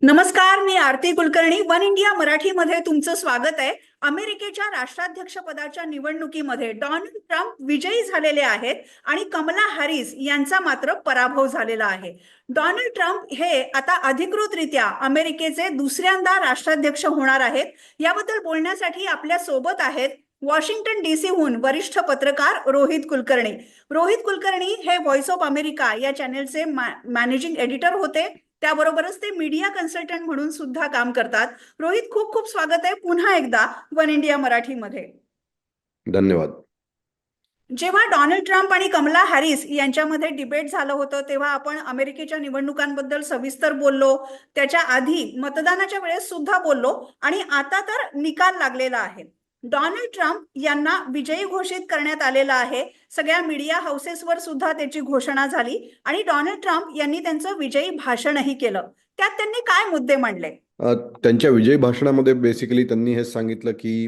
नमस्कार, मी आरती Kulkarni. One India मराठीमध्ये तुमचं स्वागत आहे. अमेरिकेच्या राष्ट्राध्यक्ष पदाच्या निवडणुकीमध्ये डोनाल्ड ट्रम्प विजयी झालेले आहेत आणि कमला हॅरिस यांचा मात्र पराभव झालेला आहे. डोनाल्ड ट्रम्प हे आता अधिकृतरित्या अमेरिकेचे दुसऱ्यांदा राष्ट्राध्यक्ष होणार आहेत. याबद्दल बोलण्यासाठी आपल्या सोबत आहेत वॉशिंग्टन डीसीहून वरिष्ठ पत्रकार रोहित कुलकर्णी. रोहित कुलकर्णी हे व्हॉइस ऑफ अमेरिका या चॅनेलचे मॅनेजिंग एडिटर होते. त्याबरोबरच ते मीडिया कन्सल्टंट म्हणून सुद्धा काम करतात. रोहित, खूप खूप स्वागत आहे पुन्हा एकदा वन इंडिया मराठीमध्ये. धन्यवाद. जेव्हा डोनाल्ड ट्रम्प आणि कमला हॅरिस यांच्यामध्ये डिबेट झालं होतं तेव्हा आपण अमेरिकेच्या निवडणुकांबद्दल सविस्तर बोललो. त्याच्या आधी मतदानाच्या वेळेस सुद्धा बोललो आणि आता तर निकाल लागलेला आहे. डोनाल्ड ट्रम्प यांना विजयी घोषित करण्यात आलेलं आहे. सगळ्या मीडिया हाऊसेसवर सुद्धा त्याची घोषणा झाली आणि डोनाल्ड ट्रम्प यांनी त्यांचं विजयी भाषणही केलं. त्यात त्यांनी काय मुद्दे मांडले? त्यांच्या विजयी भाषणामध्ये बेसिकली त्यांनी हे सांगितलं की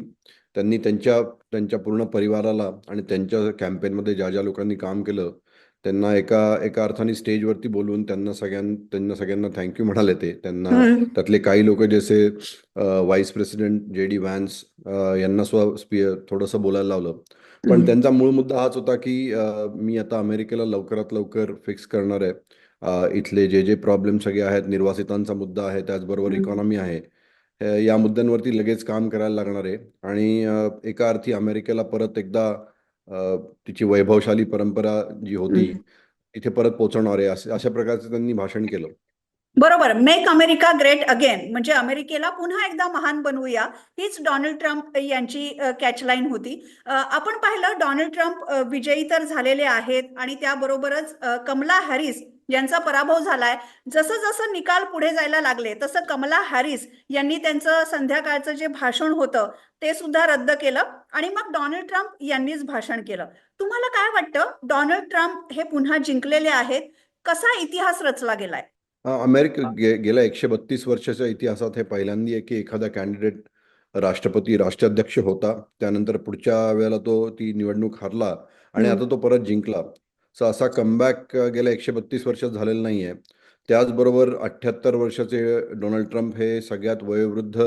त्यांनी त्यांच्या त्यांच्या पूर्ण परिवाराला आणि त्यांच्या कॅम्पेनमध्ये ज्या ज्या लोकांनी काम केलं त्यांना एका एका अर्थाने स्टेजवरती बोलवून त्यांना सगळ्यांना थँक्यू म्हणाले. त्यांना त्यातले काही लोक जसे व्हाईस प्रेसिडेंट JD व्हॅन्स यांना थोडंसं बोलायला लावलं. पण त्यांचा मूळ मुद्दा हाच होता की मी आता अमेरिकेला लवकरात लवकर फिक्स करणार आहे. इथले जे जे प्रॉब्लेम सगळे आहेत, निर्वासितांचा मुद्दा आहे, त्याचबरोबर इकॉनॉमी आहे, या मुद्द्यांवरती लगेच काम करायला लागणार आहे आणि एका अर्थी अमेरिकेला परत एकदा तिची वैभवशाली परंपरा जी होती तिथे परत पोहोचवणार आहे अशा प्रकारचं त्यांनी भाषण केलं. बरोबर. मेक अमेरिका ग्रेट अगेन, म्हणजे अमेरिकेला पुन्हा एकदा महान बनवूया, हीच डोनाल्ड ट्रम्प यांची कॅचलाईन होती. आपण पाहिलं डोनाल्ड ट्रम्प विजयी तर झालेले आहेत आणि त्याबरोबरच कमला हॅरिस यांचा पराभव झालाय. जसं जसं निकाल पुढे जायला लागले तसं कमला हॅरिस यांनी त्यांचं संध्याकाळचं जे भाषण होतं ते सुद्धा रद्द केलं आणि मग डोनाल्ड ट्रम्प यांनीच भाषण केलं. तुम्हाला काय वाटतं, डोनाल्ड ट्रम्प हे पुन्हा जिंकलेले आहेत, कसा इतिहास रचला गेलाय? गेल्या 132 वर्षाच्या इतिहासात हे पहिल्यांदा आहे की एखादा कॅन्डिडेट राष्ट्राध्यक्ष होता, त्यानंतर पुढच्या वेळेला ती निवडणूक हरला आणि आता तो परत जिंकला. असा कमबॅक गेल्या 132 वर्षात झालेला नाहीये. त्याचबरोबर 78 वर्षाचे डोनाल्ड ट्रम्प हे सगळ्यात वयोवृद्ध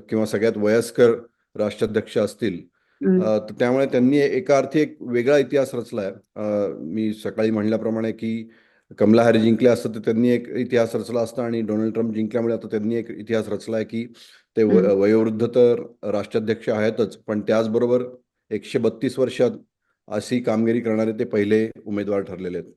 किंवा सगळ्यात वयस्कर राष्ट्राध्यक्ष असतील. तर त्यामुळे त्यांनी एका अर्थी एक वेगळा इतिहास रचलाय. मी सकाळी म्हणल्याप्रमाणे की कमला हॅरिस जिंकले असतं तर त्यांनी एक इतिहास रचला असता आणि डोनाल्ड ट्रम्प जिंकल्यामुळे आता त्यांनी एक इतिहास रचलाय की ते वयोवृद्ध तर राष्ट्राध्यक्ष आहेतच, पण त्याचबरोबर 132 वर्षात अशी कामगिरी करणारे ते पहिले उमेदवार ठरलेले आहेत.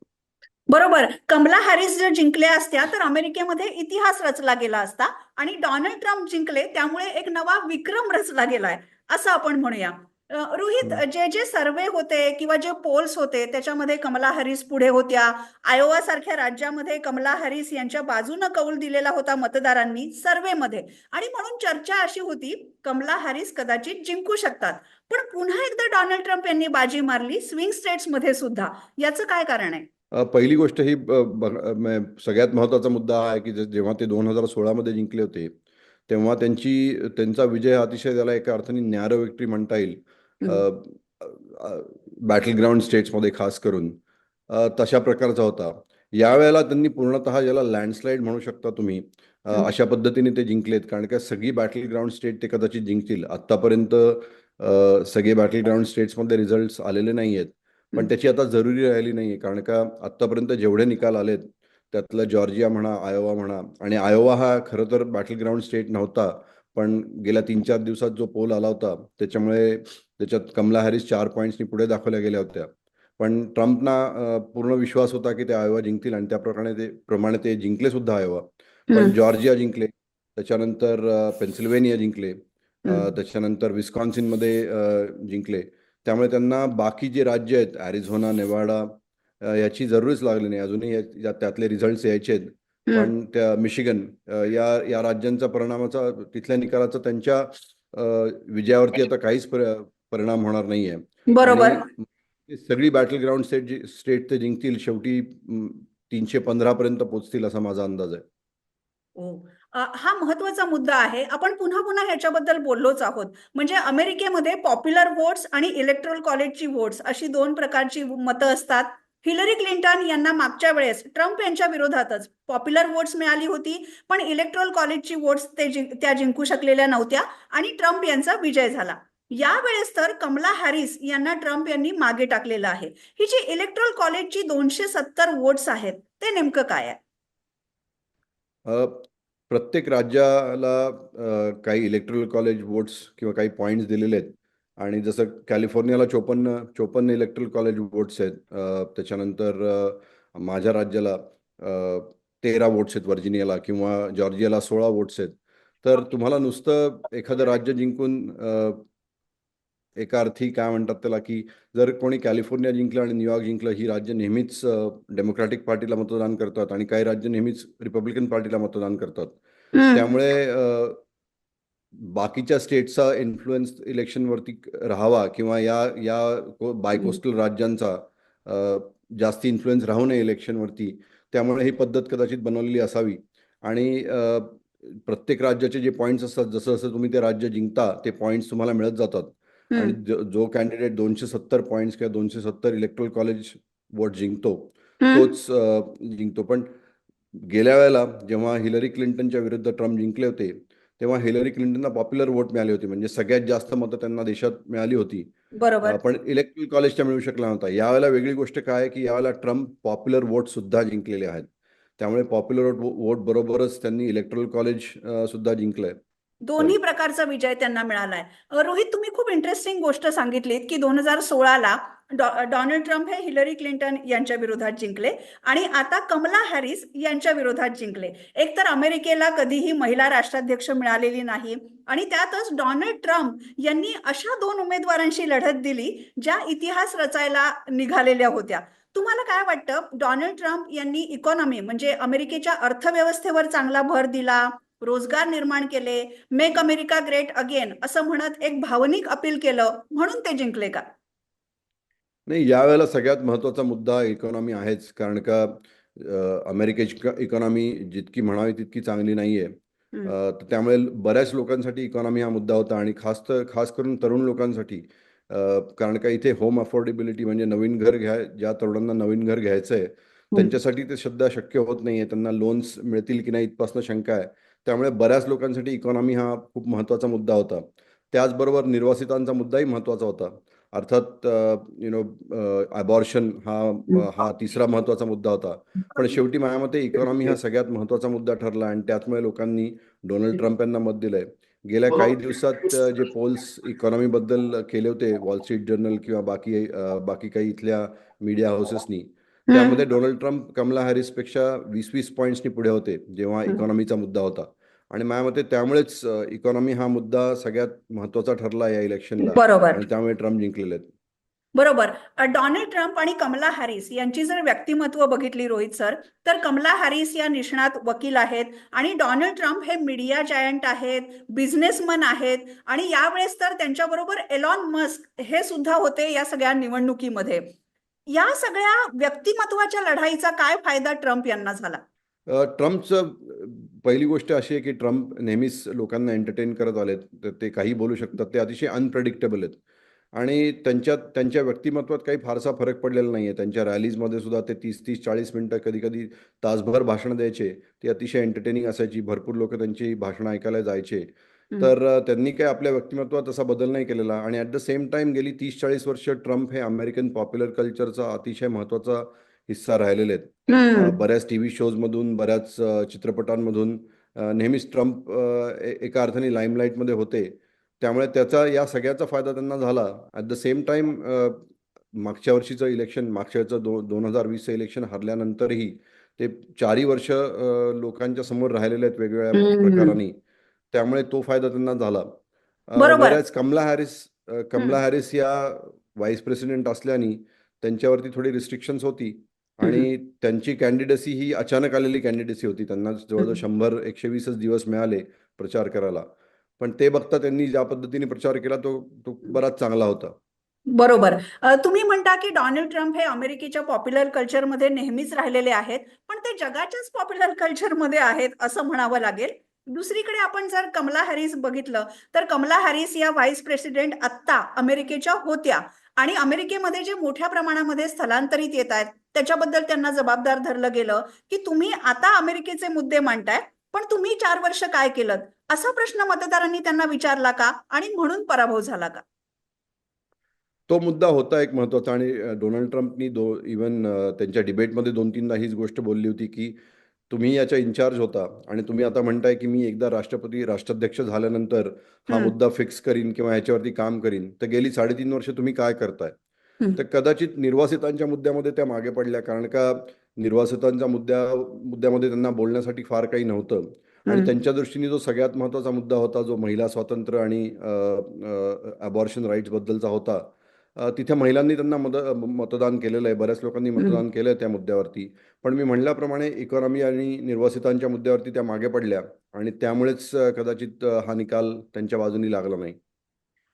बरोबर. कमला हॅरिस जर जिंकल्या असत्या तर अमेरिकेमध्ये इतिहास रचला गेला असता आणि डोनाल्ड ट्रम्प जिंकले त्यामुळे एक नवा विक्रम रचला गेलाय असं आपण म्हणूया. रोहित, जे जे सर्वे होते किंवा जे पोल्स होते त्याच्यामध्ये कमला हॅरिस पुढे होत्या. आयोवा सारख्या राज्यामध्ये कमला हॅरिस यांच्या बाजूने कौल दिलेला होता मतदारांनी सर्वेमध्ये आणि म्हणून चर्चा अशी होती कमला हॅरिस कदाचित जिंकू शकतात. पण पुन्हा एकदा डोनाल्ड ट्रम्प यांनी बाजी मारली स्विंग स्टेट्स मध्ये सुद्धा. याचं काय कारण आहे? पहिली गोष्ट ही सगळ्यात महत्वाचा मुद्दा हा आहे की जेव्हा ते 2016 मध्ये जिंकले होते तेव्हा त्यांचा विजय अतिशय त्याला एका अर्थाने नॅरो विक्ट्री म्हणता येईल. बॅटल ग्राउंड स्टेट्समध्ये खास करून तशा प्रकारचा होता. यावेळेला त्यांनी पूर्णतः ज्याला लँडस्लाईड म्हणू शकता तुम्ही, अशा पद्धतीने ते जिंकलेत. कारण का सगळी बॅटल ग्राउंड स्टेट ते कदाचित जिंकतील. आतापर्यंत सगळे बॅटल ग्राउंड स्टेट्समध्ये रिझल्ट आलेले नाही आहेत, पण त्याची आता जरुरी राहिली नाहीये. कारण का आतापर्यंत जेवढे निकाल आलेत त्यातलं जॉर्जिया म्हणा, आयोवा म्हणा, आणि आयोवा हा खरं तर बॅटल ग्राउंड स्टेट नव्हता, पण गेल्या 3-4 दिवसात जो पोल आला होता त्याच्यामुळे त्याच्यात कमला हॅरिस 4 पॉईंट्सनी पुढे दाखवल्या गेल्या होत्या. पण ट्रम्पना पूर्ण विश्वास होता की ते आयोवा जिंकतील आणि त्याप्रमाणे ते जिंकले सुद्धा आयोवा. पण जॉर्जिया जिंकले, त्याच्यानंतर पेन्सिल्व्हेनिया जिंकले, त्याच्यानंतर विस्कॉन्सिनमध्ये जिंकले. त्यामुळे त्यांना बाकी जे राज्य आहेत ॲरिझोना, नेवाडा, याची जरूरच लागली नाही. अजूनही त्यातले रिझल्ट्स यायचे आहेत. पण त्या मिशिगन या राज्यांचा परिणामाचा तिथल्या निकालाचा त्यांच्या विजयावरती आता काहीच परिणाम होणार नाहीये. बरोबर. आणि सगळी बॅटल ग्राउंड स्टेट ते जिंकतील, शेवटी 315 पर्यंत पोहोचतील असा माझा अंदाज आहे. हा महत्वाचा मुद्दा आहे. आपण पुन्हा पुन्हा ह्याच्याबद्दल बोललोच आहोत. म्हणजे अमेरिकेमध्ये पॉप्युलर वोट्स आणि इलेक्ट्रोल कॉलेजची वोट्स अशी 2 प्रकारची मतं असतात. हिलरी क्लिंटन यांना मागच्या वेळेस ट्रम्प यांच्या विरोधातच पॉप्युलर वोट्स मिळाली होती, पण इलेक्ट्रोल कॉलेजची वोट्स त्या जिंकू शकलेल्या नव्हत्या आणि ट्रम्प यांचा विजय झाला. यावेळेस तर कमला हॅरिस यांना ट्रम्प यांनी मागे टाकलेलं आहे. ही जी इलेक्ट्रोल कॉलेजची 270 वोट्स आहेत, ते नेमकं काय आहे? अ, प्रत्येक राज्याला काही इलेक्ट्रल कॉलेज वोट्स किंवा काही पॉईंट्स दिलेले आहेत आणि जसं कॅलिफोर्नियाला 54 इलेक्ट्रल कॉलेज वोट्स आहेत. त्याच्यानंतर माझ्या राज्याला 13 वोट्स आहेत, व्हर्जिनियाला किंवा जॉर्जियाला 16 वोट्स आहेत. तर तुम्हाला नुसतं एखादं राज्य जिंकून एका अर्थी काय म्हणतात त्याला, की जर कोणी कॅलिफोर्निया जिंकलं आणि न्यूयॉर्क जिंकलं, ही राज्य नेहमीच डेमोक्रॅटिक पार्टीला मतदान करतात आणि काही राज्य नेहमीच रिपब्लिकन पार्टीला मतदान करतात. त्यामुळे बाकीच्या स्टेटचा इन्फ्लुएन्स इलेक्शनवरती राहावा किंवा या बायकोस्टल राज्यांचा जास्ती इन्फ्लुएन्स राहू नये इलेक्शनवरती, त्यामुळे ही पद्धत कदाचित बनवलेली असावी. आणि प्रत्येक राज्याचे जे पॉईंट्स असतात, जसं जसं तुम्ही ते राज्य जिंकता ते पॉईंट्स तुम्हाला मिळत जातात आणि जो कॅन्डिडेट 270 पॉईंट्स किंवा 270 इलेक्ट्रोल कॉलेज वोट जिंकतो तोच जिंकतो. पण गेल्या वेळेला जेव्हा हिलरी क्लिंटनच्या विरुद्ध ट्रम्प जिंकले होते, तेव्हा हिलरी क्लिंटनला पॉप्युलर वोट मिळाली होती, म्हणजे सगळ्यात जास्त मतं त्यांना देशात मिळाली होती. बरोबर. पण इलेक्ट्रोल कॉलेजच्या मिळू शकला नव्हता. यावेळेला वेगळी गोष्ट काय आहे, की यावेळेला ट्रम्प पॉप्युलर वोट सुद्धा जिंकलेले आहेत. त्यामुळे पॉप्युलर वोट बरोबरच त्यांनी इलेक्ट्रोल कॉलेज सुद्धा जिंकलंय. दोन्ही प्रकारचा विजय त्यांना मिळालाय. रोहित, तुम्ही खूप इंटरेस्टिंग गोष्ट सांगितलीत की 2016ला डोनाल्ड ट्रम्प हे हिलरी क्लिंटन यांच्या विरोधात जिंकले आणि आता कमला हॅरिस यांच्या विरोधात जिंकले. एकतर अमेरिकेला कधीही महिला राष्ट्राध्यक्ष मिळालेली नाही आणि त्यातच डोनाल्ड ट्रम्प यांनी अशा 2 उमेदवारांशी लढत दिली ज्या इतिहास रचायला निघालेल्या होत्या. तुम्हाला काय वाटतं, डोनाल्ड ट्रम्प यांनी इकॉनॉमी म्हणजे अमेरिकेच्या अर्थव्यवस्थेवर चांगला भर दिला, रोजगार निर्माण केले, मेक अमेरिका ग्रेट अगेन असं म्हणत एक भावनिक अपील केलं म्हणून ते जिंकले का? नाही, यावेळेला सगळ्यात महत्त्वाचा मुद्दा इकॉनॉमी आहेच, कारण का अमेरिकेची इकॉनॉमी जितकी म्हणावी तितकी चांगली नाही आहे. तर त्यामुळे बऱ्याच लोकांसाठी इकॉनॉमी हा मुद्दा होता आणि खास करून तरुण लोकांसाठी. कारण का इथे होम अफोर्डेबिलिटी म्हणजे नवीन घर ज्या तरुणांना नवीन घर घ्यायचं आहे त्यांच्यासाठी ते सध्या शक्य होत नाही आहे. त्यांना लोन्स मिळतील की नाही इथपासून शंका आहे. त्यामुळे बऱ्याच लोकांसाठी इकॉनॉमी हा खूप महत्त्वाचा मुद्दा होता. त्याचबरोबर निर्वासितांचा मुद्दाही महत्त्वाचा होता. अर्थात अबॉर्शन हा तिसरा महत्त्वाचा मुद्दा होता. पण शेवटी माझ्या मते इकॉनॉमी हा सगळ्यात महत्त्वाचा मुद्दा ठरला आणि त्याचमुळे लोकांनी डोनाल्ड ट्रम्प यांना मत दिलंय. गेल्या काही दिवसात जे पोल्स इकॉनॉमीबद्दल केले होते, वॉल स्ट्रीट जर्नल किंवा बाकी काही इथल्या मीडिया हाऊसेसनी, त्यामध्ये डोनाल्ड ट्रम्प कमला हॅरिसपेक्षा 20-20 पॉईंट्सनी पुढे होते जेव्हा इकॉनॉमीचा मुद्दा होता. आणि माझ्या मते त्यामुळेच इकॉनॉमी हा मुद्दा सगळ्यात महत्त्वाचा ठरला या इलेक्शनला बरोबर. आणि त्यामुळे ट्रम्प जिंकलेले आहेत. बरोबर. डोनाल्ड ट्रम्प आणि कमला हॅरिस यांची जर व्यक्तिमत्व बघितली रोहित सर, तर कमला हॅरिस या निष्णात वकील आहेत आणि डोनाल्ड ट्रम्प हे मीडिया जायंट आहेत, बिझनेसमन आहेत आणि यावेळेस तर त्यांच्याबरोबर एलॉन मस्क हे सुद्धा होते या सगळ्या निवडणुकीमध्ये. या सगळ्या व्यक्तिमत्वाच्या लढाईचा काय फायदा ट्रम्प यांना झाला? ट्रम्पचं पहिली गोष्ट अशी आहे की ट्रम्प नेहमीच लोकांना एंटरटेन करत आलेत. तर ते काही बोलू शकतात. ते अतिशय अनप्रेडिक्टेबल आहेत आणि त्यांच्या व्यक्तिमत्वात काही फारसा फरक पडलेला नाही आहे. त्यांच्या रॅलीजमध्ये सुद्धा ते 30-30, 40 मिनिटं, कधी-कधी तासभर भाषणं द्यायचे. ती अतिशय एंटरटेनिंग असायची. भरपूर लोक त्यांची भाषणं ऐकायला जायचे. तर त्यांनी काही आपल्या व्यक्तिमत्वात असा बदल नाही केलेला आणि ॲट द सेम टाइम गेली 30-40 वर्ष ट्रम्प हे अमेरिकन पॉप्युलर कल्चरचा अतिशय महत्त्वाचा हिस्सा राहिलेले आहेत. बऱ्याच टीव्ही शोजमधून, बऱ्याच चित्रपटांमधून नेहमीच ट्रम्प एका अर्थाने लाईमलाईटमध्ये होते. त्यामुळे त्याचा या सगळ्याचा फायदा त्यांना झाला. ॲट द सेम टाइम मागच्या वर्षीचं इलेक्शन, मागच्या वेळचं 2020चं इलेक्शन हरल्यानंतरही ते 4ही वर्ष लोकांच्या समोर राहिलेले आहेत वेगवेगळ्या प्रकारांनी. त्यामुळे तो फायदा त्यांना झाला. बरोबर. वेरॅज कमला हॅरिस या व्हाईस प्रेसिडेंट असल्याने त्यांच्यावरती थोडी रिस्ट्रिक्शन्स होती आणि त्यांची कॅन्डिडसी ही अचानक आलेली कॅन्डिडसी होती. त्यांना जवळजवळ 100-120च दिवस मिळाले प्रचार करायला. पण ते बघता त्यांनी ज्या पद्धतीने प्रचार केला तो बराच चांगला होता. बरोबर. तुम्ही म्हणता की डोनाल्ड ट्रम्प हे अमेरिकेच्या पॉप्युलर कल्चरमध्ये नेहमीच राहिलेले आहेत, पण ते जगाच्याच पॉप्युलर कल्चरमध्ये आहेत असं म्हणावं लागेल. दुसरीकडे आपण जर कमला हॅरिस बघितलं, तर कमला हॅरिस या व्हाईस प्रेसिडेंट आत्ता अमेरिकेच्या होत्या आणि अमेरिकेमध्ये जे मोठ्या प्रमाणामध्ये स्थलांतरित येत आहेत त्याच्याबद्दल त्यांना जबाबदार धरलं गेलं की तुम्ही आता अमेरिकेचे मुद्दे मांडताय, पण तुम्ही 4 वर्ष काय केलं, असा प्रश्न मतदारांनी त्यांना विचारला का आणि म्हणून पराभव झाला का? तो मुद्दा होता एक महत्त्वाचा. आणि डोनाल्ड ट्रम्पनी इवन त्यांच्या डिबेटमध्ये 2-3दा हीच गोष्ट बोलली होती की तुम्ही याच्या इन्चार्ज होता आणि तुम्ही आता म्हणताय की मी एकदा राष्ट्राध्यक्ष झाल्यानंतर हा हम्म, मुद्दा फिक्स करीन किंवा ह्याच्यावरती काम करीन. तर गेली 3.5 वर्ष तुम्ही काय करताय? हम्म, तर कदाचित निर्वासितांच्या मुद्द्यामध्ये त्या मागे पडल्या, कारण का निर्वासितांच्या मुद्द्यामध्ये त्यांना बोलण्यासाठी फार काही नव्हतं. आणि हम्म. त्यांच्या दृष्टीने जो सगळ्यात महत्त्वाचा मुद्दा होता, जो महिला स्वातंत्र्य आणि अबॉर्शन राईट्सबद्दलचा होता, तिथे महिलांनी त्यांना मतदान केलेलं आहे. बऱ्याच लोकांनी हम्म. मतदान केलं आहे त्या मुद्द्यावरती. पण मी म्हणल्याप्रमाणे इकॉनॉमी आणि निर्वासितांच्या मुद्द्यावरती त्या मागे पडल्या आणि त्यामुळेच कदाचित हा निकाल त्यांच्या बाजूनी लागला नाही.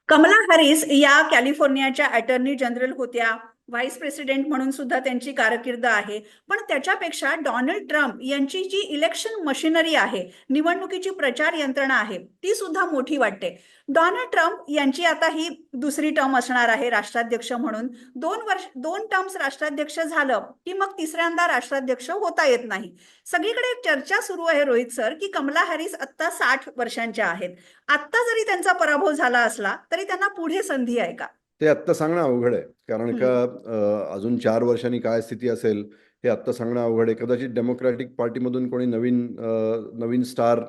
कमला हॅरिस या कॅलिफोर्नियाच्या अटर्नी जनरल होत्या, व्हाईस प्रेसिडेंट म्हणून सुद्धा त्यांची कारकीर्द आहे. पण त्याच्यापेक्षा डोनाल्ड ट्रम्प यांची जी इलेक्शन मशिनरी आहे, निवडणुकीची प्रचार यंत्रणा आहे, ती सुद्धा मोठी वाटते. डोनाल्ड ट्रम्प यांची आता ही दुसरी टर्म असणार आहे राष्ट्राध्यक्ष म्हणून. 2 टर्म्स राष्ट्राध्यक्ष झालं की मग तिसऱ्यांदा राष्ट्राध्यक्ष होता येत नाही. सगळीकडे एक चर्चा सुरू आहे रोहित सर, की कमला हॅरिस आता 60 वर्षांच्या आहेत. आत्ता जरी त्यांचा पराभव झाला असला तरी त्यांना पुढे संधी आहे का? ते आत्ता सांगणं अवघड आहे, कारण का हम्म, अजून 4 वर्षांनी काय स्थिती असेल हे आत्ता सांगणं अवघड आहे. कदाचित डेमोक्रॅटिक पार्टीमधून कोणी नवीन स्टार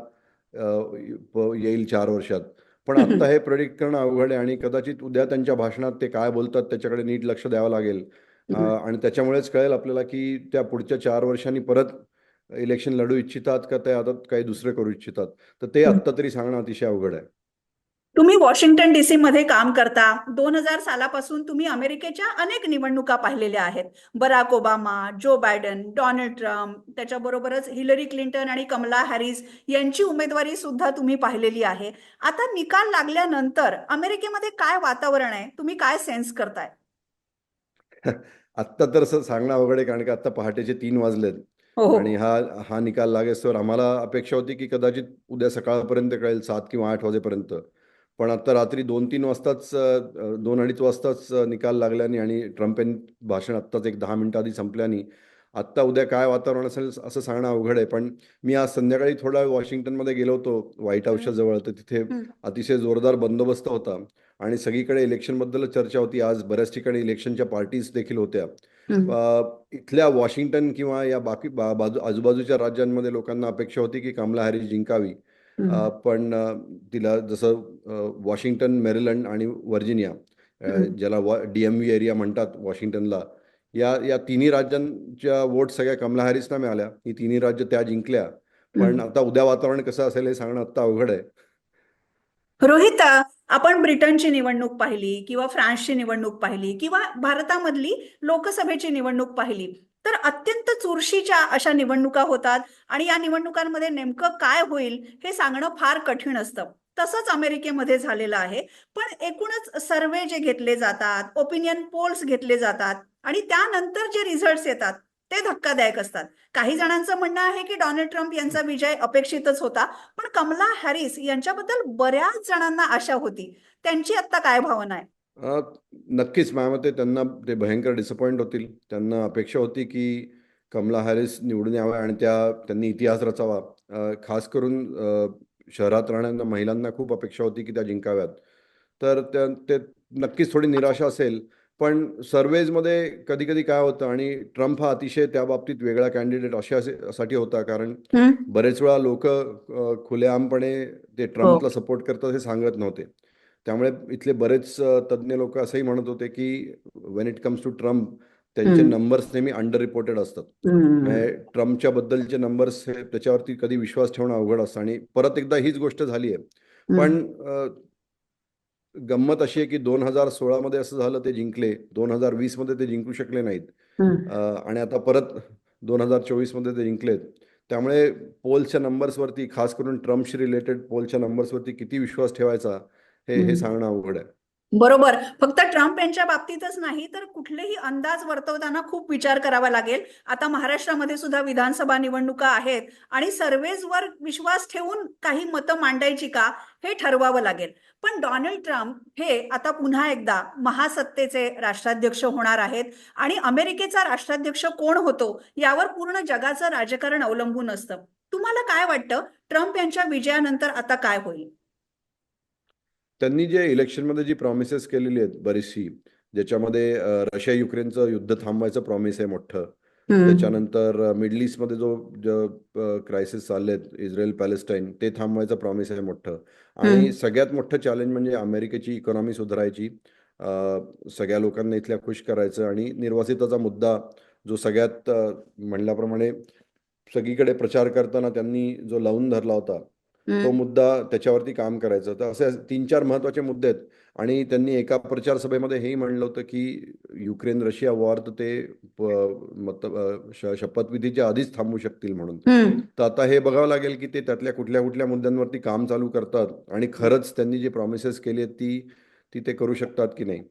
येईल 4 वर्षात. पण आत्ता हम्म, हे प्रेडिक्ट करणं अवघड आहे आणि कदाचित उद्या त्यांच्या भाषणात ते काय बोलतात त्याच्याकडे नीट लक्ष द्यावं लागेल. हम्म, आणि त्याच्यामुळेच कळेल आपल्याला की त्या पुढच्या 4 वर्षांनी परत इलेक्शन लढू इच्छितात का ते आता काही दुसरं करू इच्छितात. तर ते हम्म. आत्ता तरी सांगणं अतिशय अवघड आहे. तुम्ही वॉशिंग्टन डीसी मध्ये काम करता. 2000 सालापासून तुम्ही अमेरिकेच्या अनेक निवडणुका पाहिलेल्या आहेत. Barack Obama, Joe Biden, Donald Trump, त्याच्याबरोबरच हिलरी क्लिंटन आणि कमला हॅरिस यांची उमेदवारी सुद्धा तुम्ही पाहिलेली आहे. आता निकाल लागल्यानंतर अमेरिकेमध्ये काय वातावरण आहे, तुम्ही काय सेन्स करताय? आत्ता तर असं सांगणं अवघड आहे, कारण की आत्ता पहाटेचे 3 वाजलेत. हो, हो. आणि हा हा निकाल लागेस्तोवर आम्हाला अपेक्षा होती की कदाचित उद्या सकाळपर्यंत कळेल, 7 किंवा 8 वाजेपर्यंत. पण आता रात्री 2-3 वाजताच 2-2:30 वाजताच निकाल लागल्याने आणि ट्रम्प यांनी भाषण आत्ताच एक 10 मिनिटं आधी संपल्याने आत्ता उद्या काय वातावरण असेल असं सांगणं अवघड आहे. पण मी आज संध्याकाळी थोडा वॉशिंग्टनमध्ये गेलो होतो व्हाईट हाऊसच्या हम्म, जवळ, तर तिथे हम्म, अतिशय जोरदार बंदोबस्त होता आणि सगळीकडे इलेक्शनबद्दल चर्चा होती. आज बऱ्याच ठिकाणी इलेक्शनच्या पार्टीज देखील होत्या. हम्म, इथल्या वॉशिंग्टन किंवा या बाकी आजूबाजूच्या राज्यांमध्ये लोकांना अपेक्षा होती की कमला हॅरिस जिंकावी. हम्म, पण तिला जसं वॉशिंग्टन, मेरीलँड आणि व्हर्जिनिया, हम्म, ज्याला DMV एरिया म्हणतात वॉशिंग्टनला, या तिन्ही राज्यांच्या वोट सगळ्या कमला हॅरिसला मिळाल्या. ही तिन्ही राज्य त्या जिंकल्या. पण हम्म. आता उद्या वातावरण कसं असेल हे सांगणं आत्ता अवघड आहे. रोहित, आपण ब्रिटनची निवडणूक पाहिली किंवा फ्रान्सची निवडणूक पाहिली किंवा भारतामधली लोकसभेची निवडणूक पाहिली, तर अत्यंत चुरशीच्या अशा निवडणुका होतात आणि या निवडणुकांमध्ये नेमकं काय होईल हे सांगणं फार कठीण असतं. तसंच अमेरिकेमध्ये झालेलं आहे. पण एकूणच सर्वे जे घेतले जातात, ओपिनियन पोल्स घेतले जातात आणि त्यानंतर जे रिझल्ट्स येतात ते धक्कादायक असतात. काही जणांचं म्हणणं आहे की डोनाल्ड ट्रम्प यांचा विजय अपेक्षितच होता, पण कमला हॅरिस यांच्याबद्दल बऱ्याच जणांना आशा होती. त्यांची आता काय भावना आहे? अ, नक्कीच माझ्या मते त्यांना ते भयंकर डिसअपॉइंट होतील. त्यांना अपेक्षा होती की कमला हॅरिस निवडून याव्या आणि त्यांनी इतिहास रचावा. खास करून शहरात राहणाऱ्या महिलांना खूप अपेक्षा होती की त्या जिंकाव्यात. तर ते नक्कीच थोडी निराशा असेल. पण सर्वेजमध्ये कधी कधी काय होतं, आणि ट्रम्प हा अतिशय त्या बाबतीत वेगळा कॅन्डिडेट साठी होता, कारण हम्म. बरेच वेळा लोक खुलेआमपणे ते हो. ट्रम्पला सपोर्ट करतात हे सांगत नव्हते. त्यामुळे इथले बरेच तज्ज्ञ लोक असंही म्हणत होते की when it comes to Trump, त्यांचे हम्म. नंबर्स नेहमी अंडर रिपोर्टेड असतात. हम्म. म्हणजे ट्रम्पच्या बद्दलचे नंबर्स त्याच्यावरती कधी विश्वास ठेवणं अवघड असतं. आणि परत एकदा हीच गोष्ट झाली आहे. हम्म. पण गंमत अशी आहे की 2016 मध्ये असं झालं, ते जिंकले. 2020 मध्ये ते जिंकू शकले नाहीत. हम्म. आणि आता परत 2024 मध्ये ते जिंकलेत. त्यामुळे पोलच्या नंबर्सवरती, खास करून ट्रम्पशी रिलेटेड पोलच्या नंबर्सवरती किती विश्वास ठेवायचा हे हम्म. सांगणं अवघड आहे. बरोबर. फक्त ट्रम्प यांच्या बाबतीतच नाही तर कुठलेही अंदाज वर्तवताना खूप विचार करावा लागेल. आता महाराष्ट्रामध्ये सुद्धा विधानसभा निवडणुका आहेत आणि सर्वेजवर विश्वास ठेवून काही मतं मांडायची का हे ठरवावं लागेल. पण डोनाल्ड ट्रम्प हे आता पुन्हा एकदा महासत्तेचे राष्ट्राध्यक्ष होणार आहेत आणि अमेरिकेचा राष्ट्राध्यक्ष कोण होतो यावर पूर्ण जगाचं राजकारण अवलंबून असतं. तुम्हाला काय वाटतं ट्रम्प यांच्या विजयानंतर आता काय होईल? त्यांनी जे इलेक्शनमध्ये जी प्रॉमिसेस केलेली आहेत बरीचशी, ज्याच्यामध्ये रशिया युक्रेनचं युद्ध थांबवायचं प्रॉमिस आहे मोठं. हम्म. त्याच्यानंतर मिडल ईस्टमध्ये जो क्रायसिस चालले आहेत इस्रायल पॅलेस्टाईन, ते थांबवायचं प्रॉमिस आहे मोठं. आणि हम्म. सगळ्यात मोठं चॅलेंज म्हणजे अमेरिकेची इकॉनॉमी सुधारायची, सगळ्या लोकांना इथल्या खुश करायचं आणि निर्वासिताचा मुद्दा जो सगळ्यात म्हणल्याप्रमाणे सगळीकडे प्रचार करताना त्यांनी जो लावून धरला होता, तो हम्म. मुद्दा त्याच्यावरती काम करायचं. तर असे 3-4 महत्त्वाचे मुद्दे आहेत. आणि त्यांनी एका प्रचार सभेमध्ये हेही म्हणलं होतं की युक्रेन रशिया वॉर तर ते शपथविधीच्या आधीच थांबवू शकतील म्हणून. हम्म. तर आता हे बघावं लागेल की ते त्यातल्या कुठल्या कुठल्या मुद्द्यांवरती काम चालू करतात आणि खरंच त्यांनी जी प्रॉमिसेस केली आहेत ती ती ते करू शकतात की नाही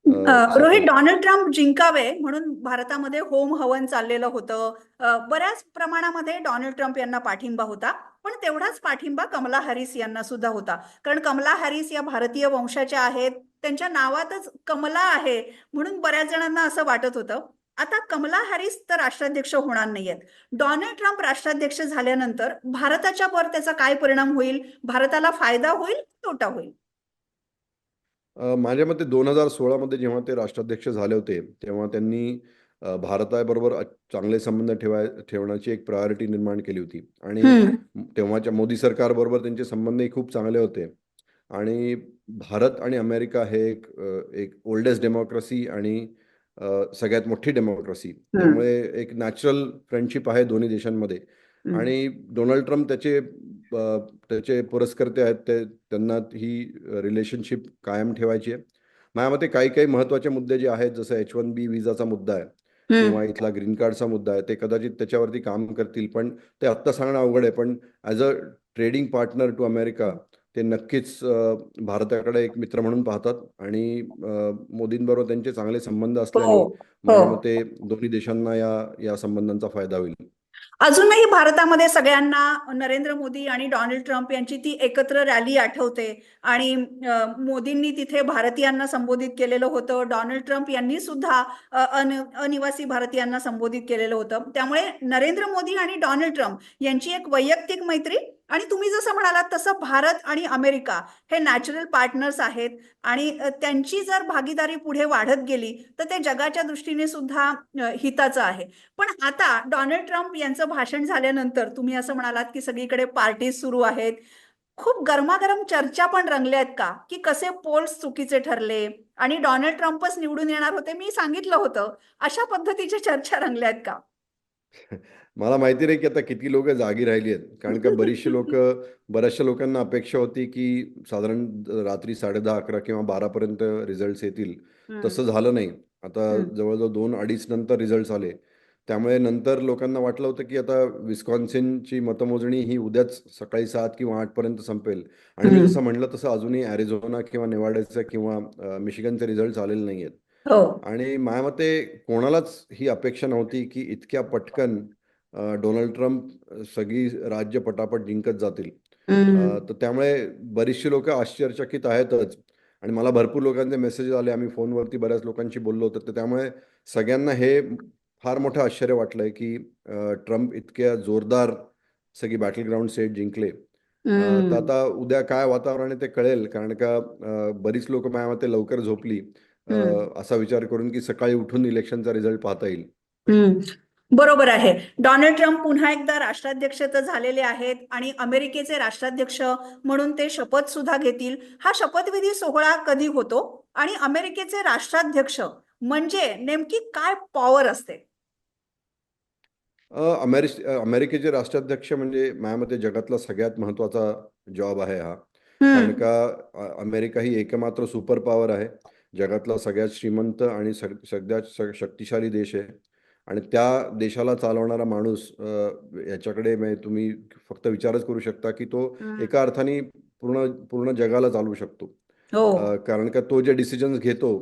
रोहित, सफल. डोनाल्ड ट्रम्प जिंकावे म्हणून भारतामध्ये होम हवन चाललेलं होतं. बऱ्याच प्रमाणामध्ये डोनाल्ड ट्रम्प यांना पाठिंबा होता. पण तेवढाच पाठिंबा कमला हॅरिस यांना सुद्धा होता. कारण कमला हॅरिस या भारतीय वंशाच्या आहेत. त्यांच्या नावातच कमला आहे म्हणून बऱ्याच जणांना असं वाटत होतं. आता कमला हॅरिस तर राष्ट्राध्यक्ष होणार नाहीयेत. डोनाल्ड ट्रम्प राष्ट्राध्यक्ष झाल्यानंतर भारताच्या वर त्याचा काय परिणाम होईल? भारताला फायदा होईल, तोटा होईल? माझ्या मते 2016 मध्ये जेव्हा ते राष्ट्राध्यक्ष झाले होते तेव्हा त्यांनी भारताबरोबर चांगले संबंध ठेवण्याची एक प्रायोरिटी निर्माण केली होती. आणि हम्म. तेव्हाच्या मोदी सरकारबरोबर त्यांचे संबंधही खूप चांगले होते. आणि भारत आणि अमेरिका हे एक ओल्डेस्ट डेमोक्रेसी आणि सगळ्यात मोठी डेमोक्रेसी, हम्म. त्यामुळे एक नॅचरल फ्रेंडशिप आहे दोन्ही देशांमध्ये. हम्म. आणि डोनाल्ड ट्रम्प त्याचे पुरस्कर्ते आहेत, त्यांना ही रिलेशनशिप कायम ठेवायची आहे. माझ्या मते काही काही महत्त्वाचे मुद्दे जे आहेत, जसं H1B विजाचा मुद्दा आहे हम्म. किंवा इथला ग्रीन कार्डचा मुद्दा आहे, ते कदाचित त्याच्यावरती काम करतील. पण ते आत्ता सांगणं अवघड आहे. पण as a trading partner to America ते नक्कीच भारताकडे एक मित्र म्हणून पाहतात. आणि मोदींबरोबर त्यांचे चांगले संबंध हो. असल्याने हो. माझ्या मते दोन्ही देशांना या या संबंधांचा फायदा होईल. अजूनही भारतामध्ये सगळ्यांना नरेंद्र मोदी आणि डोनाल्ड ट्रम्प यांची ती एकत्र रॅली आठवते. आणि मोदींनी तिथे भारतीयांना संबोधित केलेलं होतं. डोनाल्ड ट्रम्प यांनी सुद्धा अनिवासी भारतीयांना संबोधित केलेलं होतं. त्यामुळे नरेंद्र मोदी आणि डोनाल्ड ट्रम्प यांची एक वैयक्तिक मैत्री, आणि तुम्ही जसं म्हणालात तसं भारत आणि अमेरिका हे नॅचरल पार्टनर्स आहेत. आणि त्यांची जर भागीदारी पुढे वाढत गेली तर ते जगाच्या दृष्टीने सुद्धा हिताचं आहे. पण आता डोनाल्ड ट्रम्प यांचं भाषण झाल्यानंतर तुम्ही असं म्हणालात की सगळीकडे पार्टी सुरू आहेत. खूप गरमागरम चर्चा पण रंगल्या आहेत का, की कसे पोल्स चुकीचे ठरले आणि डोनाल्ड ट्रम्पच निवडून येणार होते, मी सांगितलं होतं, अशा पद्धतीच्या चर्चा रंगल्या आहेत का? मला माहिती नाही की आता किती लोक जागी राहिली आहेत, कारण का बऱ्याचशा लोकांना अपेक्षा होती की साधारण रात्री 10:30, 11 किंवा 12 पर्यंत रिझल्ट येतील. हम्म. तसं झालं नाही. आता हम्म. जवळजवळ 2-2.5 नंतर रिझल्ट आले. त्यामुळे नंतर लोकांना वाटलं होतं की आता विस्कॉन्सिनची मतमोजणी ही उद्याच सकाळी 7 किंवा 8 पर्यंत संपेल. आणि मी हम्म. जसं म्हटलं तसं अजूनही ॲरिझोना किंवा नेवाडाचे किंवा मिशिगनचे रिझल्ट आलेले नाही आहेत. हो. आणि माझ्या मते कोणालाच ही अपेक्षा नव्हती की इतक्या पटकन डोनाल्ड ट्रम्प सगळी राज्य पटापट जिंकत जातील. हम्म. तर त्यामुळे बरीचशी लोक आश्चर्यचकित आहेतच. आणि मला भरपूर लोकांचे मेसेजेस आले, आम्ही फोनवरती बऱ्याच लोकांशी बोललो होतो. तर त्यामुळे सगळ्यांना हे फार मोठं आश्चर्य वाटलंय की ट्रम्प इतक्या जोरदार सगळी बॅटल ग्राउंड सेट जिंकले. तर हम्म. आता उद्या काय वातावरण आहे ते कळेल, कारण का बरीच लोक माझ्या मते लवकर झोपली अ, हम्म. असा विचार करून की सकाळी उठून इलेक्शनचा रिझल्ट पाहता येईल. हम्म. बरोबर आहे. डोनाल्ड ट्रम्प पुन्हा एकदा राष्ट्राध्यक्ष तर झालेले आहेत आणि अमेरिकेचे राष्ट्राध्यक्ष म्हणून ते शपथ सुद्धा घेतील. हा शपथविधी सोहळा कधी होतो आणि अमेरिकेचे राष्ट्राध्यक्ष म्हणजे नेमकी काय पॉवर असते? अमेरिकेचे राष्ट्राध्यक्ष म्हणजे माझ्या मते जगातला सगळ्यात महत्त्वाचा जॉब आहे हा. कारण हम्म. का अमेरिका ही एकमात्र सुपर पॉवर आहे. जगातला सगळ्यात श्रीमंत आणि सगळ्यात शक्तिशाली देश आहे. आणि त्या देशाला चालवणारा माणूस याच्याकडे म्हणजे तुम्ही फक्त विचारच करू शकता की तो हम्म. एका अर्थाने पूर्ण पूर्ण जगाला चालवू शकतो. हो. कारण का तो जे डिसिजन्स घेतो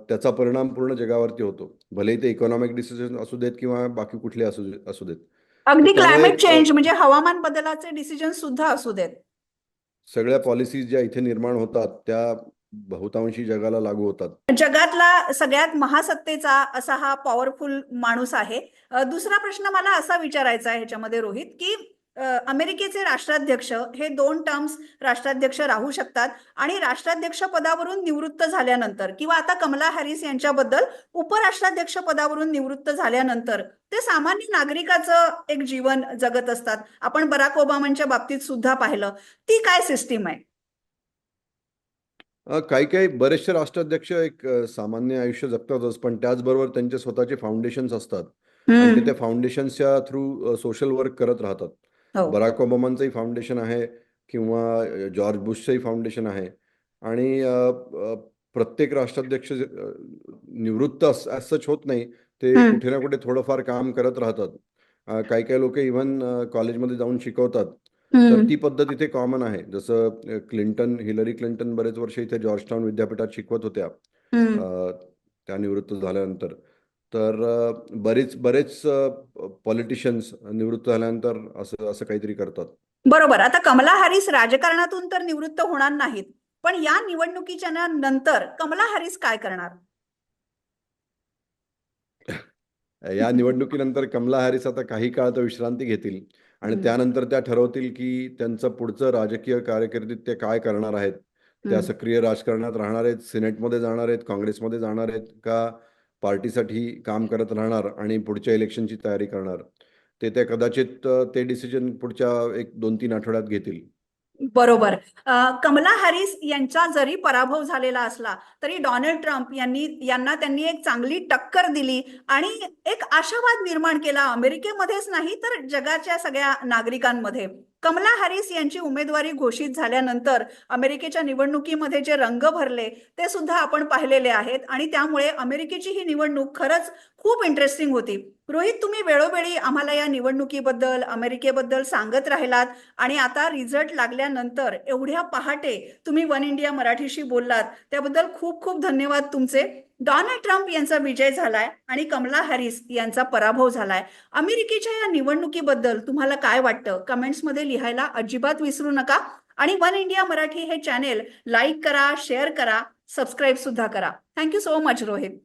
त्याचा परिणाम पूर्ण जगावरती होतो. भलेही ते इकॉनॉमिक डिसिजन असू देत किंवा बाकी कुठले असू देत. तर अगदी त्यामुळे क्लायमेट चेंज म्हणजे हवामान बदलाचे डिसिजन सुद्धा असू देत. सगळ्या पॉलिसीज ज्या इथे निर्माण होतात त्या बहुतांशी जगाला लागू होतात. जगातला सगळ्यात महासत्तेचा असा हा पॉवरफुल माणूस आहे. दुसरा प्रश्न मला असा विचारायचा आहे ह्याच्यामध्ये रोहित, की अमेरिकेचे राष्ट्राध्यक्ष हे 2 टर्म्स राष्ट्राध्यक्ष राहू शकतात आणि राष्ट्राध्यक्ष पदावरून निवृत्त झाल्यानंतर किंवा आता कमला हॅरिस यांच्याबद्दल उपराष्ट्राध्यक्ष पदावरून निवृत्त झाल्यानंतर ते सामान्य नागरिकाचं एक जीवन जगत असतात. आपण बराक ओबामांच्या बाबतीत सुद्धा पाहिलं. ती काय सिस्टीम आहे? काही काही बरेचसे राष्ट्राध्यक्ष एक सामान्य आयुष्य जगतातच, पण त्याचबरोबर त्यांचे स्वतःचे फाउंडेशन्स असतात आणि ते हम्म. त्या फाउंडेशनच्या थ्रू सोशल वर्क करत राहतात. हो. बराक ओबामांचंही फाउंडेशन आहे किंवा जॉर्ज बुशचंही फाउंडेशन आहे आणि प्रत्येक राष्ट्राध्यक्ष निवृत्त सच होत नाही. ते हम्म. कुठे ना कुठे थोडंफार काम करत राहतात. काही काही लोक इव्हन कॉलेजमध्ये जाऊन शिकवतात. तर हम्म. ती पद्धत इथे कॉमन आहे. जसं हिलरी क्लिंटन बरेच वर्ष इथे जॉर्जटाउन विद्यापीठात शिकवत होत्या हम्म. त्या निवृत्त झाल्यानंतर. तर बरेच बरेच पॉलिटिशियन्स निवृत्त झाल्यानंतर असं असं काहीतरी करतात. बरोबर. आता कमला हॅरिस राजकारणातून तर निवृत्त होणार नाहीत, पण या निवडणुकीच्या नंतर कमला हॅरिस काय करणार? या निवडणुकीनंतर कमला हॅरिस आता काही काळ तर विश्रांती घेतील आणि हम्म. त्यानंतर त्या ठरवतील की त्यांचं पुढचं राजकीय कारकिर्दीत ते काय करणार आहेत. त्या हम्म. सक्रिय राजकारणात राहणार आहेत, सिनेटमध्ये जाणार आहेत, काँग्रेसमध्ये जाणार आहेत का पार्टीसाठी काम करत राहणार आणि पुढच्या इलेक्शनची तयारी करणार. ते कदाचित ते डिसिजन पुढच्या 1-2-3 आठवड्यात घेतील. बरोबर. कमला हॅरिस यांचा जरी पराभव झालेला असला तरी डोनाल्ड ट्रम्प यांना त्यांनी एक चांगली टक्कर दिली आणि एक आशावाद निर्माण केला अमेरिकेमध्येच नाही तर जगाच्या सगळ्या नागरिकांमध्ये. कमला हॅरिस यांची उमेदवारी घोषित झाल्यानंतर अमेरिकेच्या निवडणुकीमध्ये जे रंग भरले ते सुद्धा आपण पाहिलेले आहेत आणि त्यामुळे अमेरिकेची ही निवडणूक खरंच खूप इंटरेस्टिंग होती. रोहित, तुम्ही वेळोवेळी आम्हाला या निवडणुकीबद्दल अमेरिकेबद्दल सांगत राहिलात आणि आता रिझल्ट लागल्यानंतर एवढ्या पहाटे तुम्ही वन इंडिया मराठीशी बोललात त्याबद्दल खूप खूप धन्यवाद तुमचे. डोनाल्ड ट्रम्प यांचा विजय झालाय आणि कमला हॅरिस यांचा पराभव झालाय. अमेरिकेच्या या निवडणुकीबद्दल तुम्हाला काय वाटतं कमेंट्समध्ये लिहायला अजिबात विसरू नका आणि वन इंडिया मराठी हे चॅनेल लाईक करा, शेअर करा, सबस्क्राईब सुद्धा करा. Thank you so much Rohit.